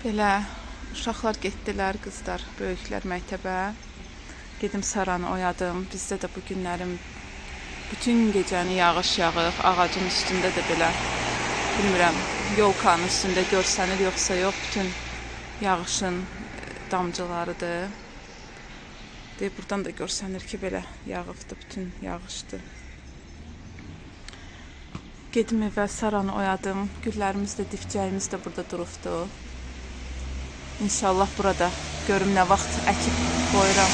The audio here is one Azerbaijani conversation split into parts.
Belə uşaqlar getdilər, qızlar, böyüklər məktəbə. Gedim Saranı oyadım. Bizdə də bu günlərim bütün gecəni yağış yağır. Ağacın üstündə də belə, bilmirəm, yolkanın üstündə görsənir yoxsa yox, bütün yağışın damcılarıdır. Buradan da görsənir ki, belə yağıbdır, bütün yağışdır. Gedim evə, Saranı oyadım. Güllərimiz də, difcəyimiz də burada durubdu. İnşallah burada görüm nə vaxt əkib qoyuram.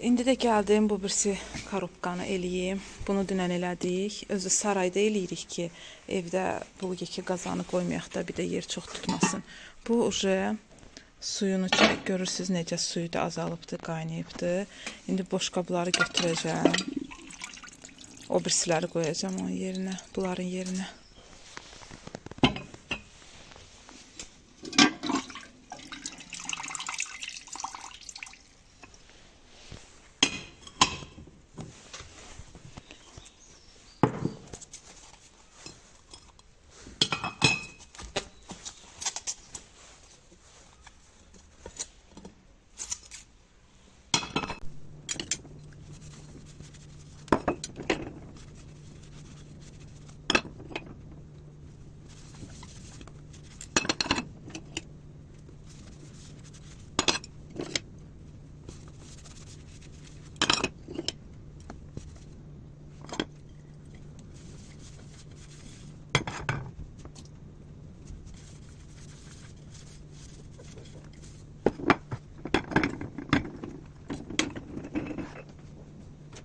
İndi də gəldim, bu birisi korobkanı eləyim. Bunu dünən elədik. Özü sarayda eləyirik ki, evdə bu yekə qazanı qoymayaq da, bir də yer çox tutmasın. Bu uje suyunu görürsünüz necə suyu da azalıbdı, qaynayıbdı. İndi boş qabları götürəcəm. O birisiləri qoyacam onun yerinə, bunların yerinə.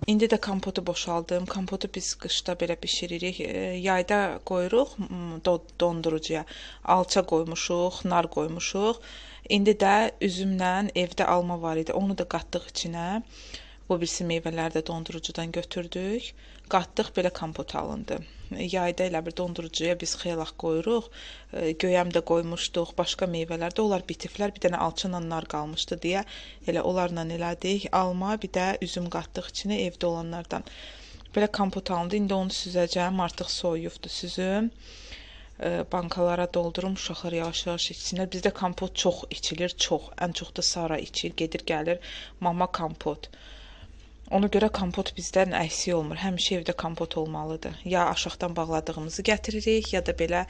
İndi də kompotu boşaldım. Kompotu biz qışda belə bişiririk. Yayda qoyuruq dondurucuya. Alça qoymuşuq, nar qoymuşuq. İndi də üzümlə evdə alma var idi. Onu da qatdıq içinə. Bu birisi meyvələri də dondurucudan götürdük. Qatdıq, belə kompot alındı. Yayda elə bir dondurucuya biz xeylax qoyuruq. Göyəm də qoymuşduq, başqa meyvələr də, onlar bitiflər. Bir dənə alçınla nar qalmışdı deyə elə onlarla elədik. Alma, bir də üzüm qatdıq içinə evdə olanlardan. Belə kompot alındı. İndi onu süzəcəm. Artıq soyuyubdu süzüm. Bankalara doldurum, uşaqlar yavaş-yavaş içsinlər. Bizdə kompot çox içilir, çox. Ən çox da Sara içir, gedir, gəlir. Mama kompot. Ona görə kompot bizdən əksik olmur. Həmişə evdə kompot olmalıdır. Ya aşağıdan bağladığımızı gətiririk, ya da belə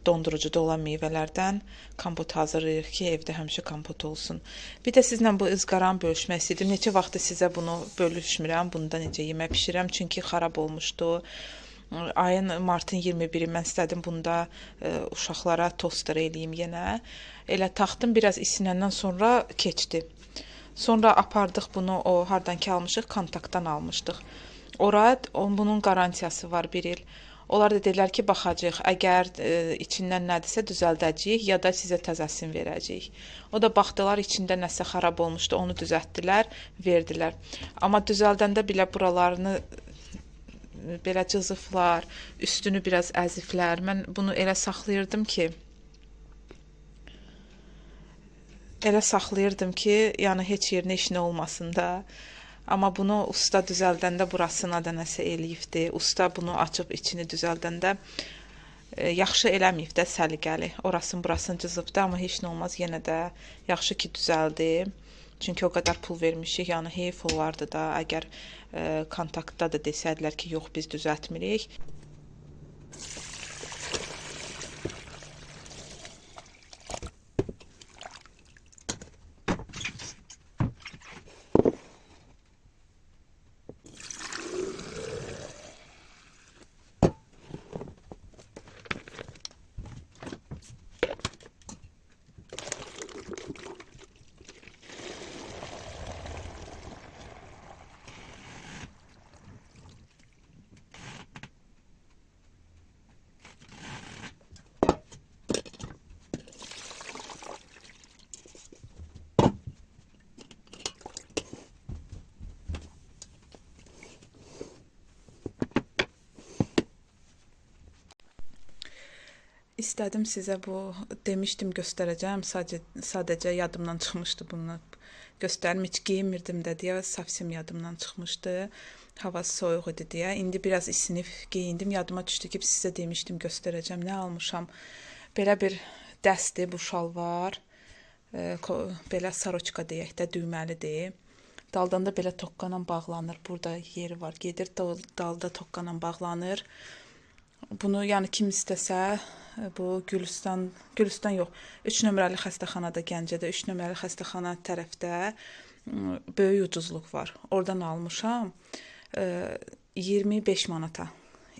dondurucuda olan meyvələrdən kompot hazırlayırıq ki, evdə həmişə kompot olsun. Bir də sizlə bu ızqaranı bölüşmək istəyirdim. Neçə vaxtdır sizə bunu bölüşmürəm, bunu da necə yemək bişirəm, çünki xarab olmuşdu. Ayın martın 21-i mən istədim bunda uşaqlara toster eləyim yenə. Elə taxdım, biraz isinəndən sonra keçdi. Sonra apardıq bunu, o hardan ki almışıq, kontaktdan almışdıq. Ora bunun qarantiyası var 1 il. Onlar da dedilər ki, baxacaq, əgər içindən nədirsə düzəldəcəyik, ya da sizə təzəsini verəcəyik. O da baxdılar, içində nəsə xarab olmuşdu, onu düzəltdilər, verdilər. Amma düzəldəndə belə buralarını belə cızıflar, üstünü biraz əziflər. Mən bunu elə saxlayırdım ki, yəni heç yerinə işinə olmasın da. Amma bunu usta düzəldəndə burasına da nəsə eləyibdi. Usta bunu açıb içini düzəldəndə yaxşı eləməyib də, səliqəli. Orasını burasını cızıbdı, amma heç nə olmaz. Yenə də yaxşı ki düzəldi. Çünki o qədər pul vermişik, yəni heyf olardı da, əgər kontaktda da desədilər ki, yox biz düzəltmirik. İstədim sizə bu, demişdim göstərəcəm, sadəcə yadımdan çıxmışdı bunu göstərim, heç geyinmirdim də deyə, savsem yadımdan çıxmışdı. Hava soyuq idi deyə. İndi biraz isinib geyindim. Yadıma düşdü ki, sizə demişdim, göstərəcəm. Nə almışam? Belə bir dəstdir bu şalvar. Belə saroçka deyək də, düyməlidir. Daldan da belə tokka ilə bağlanır. Burada yeri var. Gedir dalda tokka ilə bağlanır. Bunu yəni kim istəsə, bu Gülüstan yox, 3 nömrəli xəstəxanada Gəncədə, 3 nömrəli xəstəxana tərəfdə böyük ucuzluq var. Oradan almışam. 25 manata.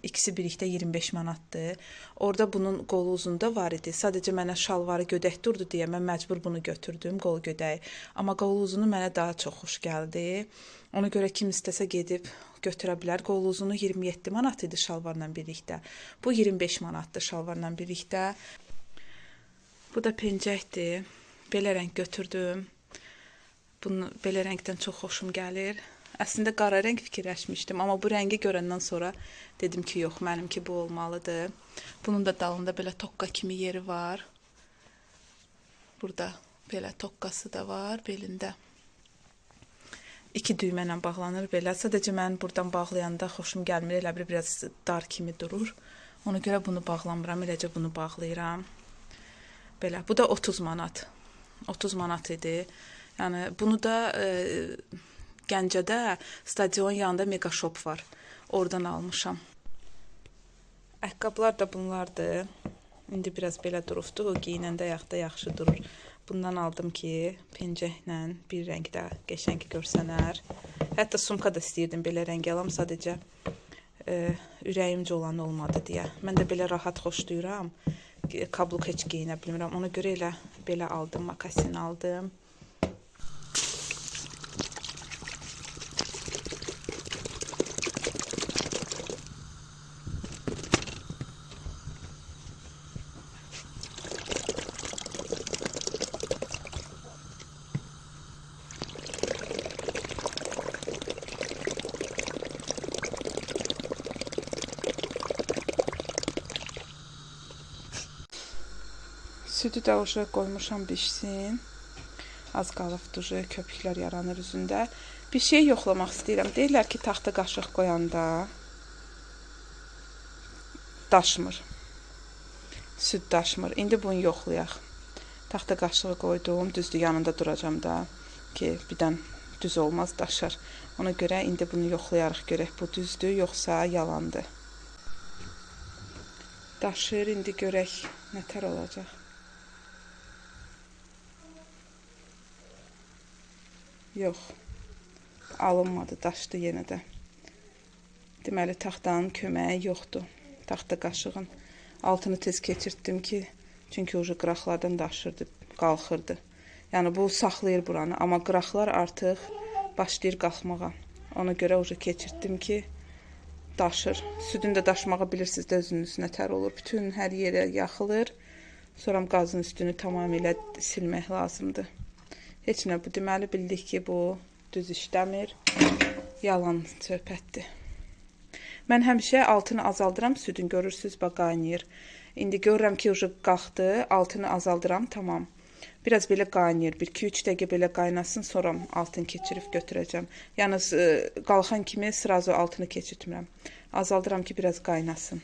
İkisi birlikdə 25 manatdır. Orada bunun qolu uzunda var idi. Sadəcə mənə şalvarı gödək durdu deyə mən məcbur bunu götürdüm, qol gödəyi. Amma qol uzunu mənə daha çox xoş gəldi. Ona görə kim istəsə gedib götürə bilər. Qol uzunu 27 manat idi şalvarla birlikdə. Bu 25 manatdır şalvarla birlikdə. Bu da pencəkdir. Belə rəng götürdüm. Bunu belə rəngdən çox xoşum gəlir. Əslində qara rəng fikirləşmişdim, amma bu rəngi görəndən sonra dedim ki, yox, mənimki bu olmalıdır. Bunun da dalında belə tokka kimi yeri var. Burada belə tokkası da var belində. 2 düymə ilə bağlanır belə. Sadəcə mən buradan bağlayanda xoşum gəlmir, elə bir biraz dar kimi durur. Ona görə bunu bağlamıram, eləcə bunu bağlayıram. Belə, bu da 30 manat. 30 manat idi. Yəni bunu da Gəncədə stadion yanında Mega Shop var. Oradan almışam. Ayaqqabılar da bunlardır. İndi biraz belə durubdu. O giyinəndə ayaqda yaxşı durur. Bundan aldım ki, pencəklə bir rəngdə qəşəng görsənər. Hətta sumka da istəyirdim belə rəng alam, sadəcə ürəyimcə olan olmadı deyə. Mən də belə rahat xoşlayıram. Kabluk heç geyinə bilmirəm. Ona görə elə belə aldım, makasin aldım. Südü də uşaq qoymuşam bişsin. Az qalıbdır, köpüklər yaranır üzündə. Bir şey yoxlamaq istəyirəm. Deyirlər ki, taxta qaşıq qoyanda daşmır. Süd daşmır. İndi bunu yoxlayaq. Taxta qaşığı qoydum. Düzdür, yanında duracam da ki, birdən düz olmaz, daşar. Ona görə indi bunu yoxlayarıq, görək bu düzdür, yoxsa yalandır. Daşır, indi görək nətər olacaq. Yox, alınmadı, daşdı yenə də. Deməli, taxtanın köməyi yoxdur. Taxta qaşığın altını tez keçirtdim ki, çünki ucu qıraqlardan daşırdı, qalxırdı. Yəni, bu saxlayır buranı, amma qıraqlar artıq başlayır qalxmağa. Ona görə ucu keçirtdim ki, daşır. Südün də daşmağı bilirsiniz də özünüz nətər olur. Bütün hər yerə yaxılır. Sonra qazın üstünü tamamilə silmək lazımdır. Heç nə, bu deməli bildik ki, bu düz işləmir, yalan söhbətdir. Mən həmişə altını azaldıram, südün görürsünüz, bax qaynayır. İndi görürəm ki, ucu qalxdı, altını azaldıram, tamam. Biraz belə qaynayır, 1-2-3 dəqiqə belə qaynasın, sonra altını keçirib götürəcəm. Yəni, qalxan kimi sırazı altını keçirtmirəm. Azaldıram ki, biraz qaynasın.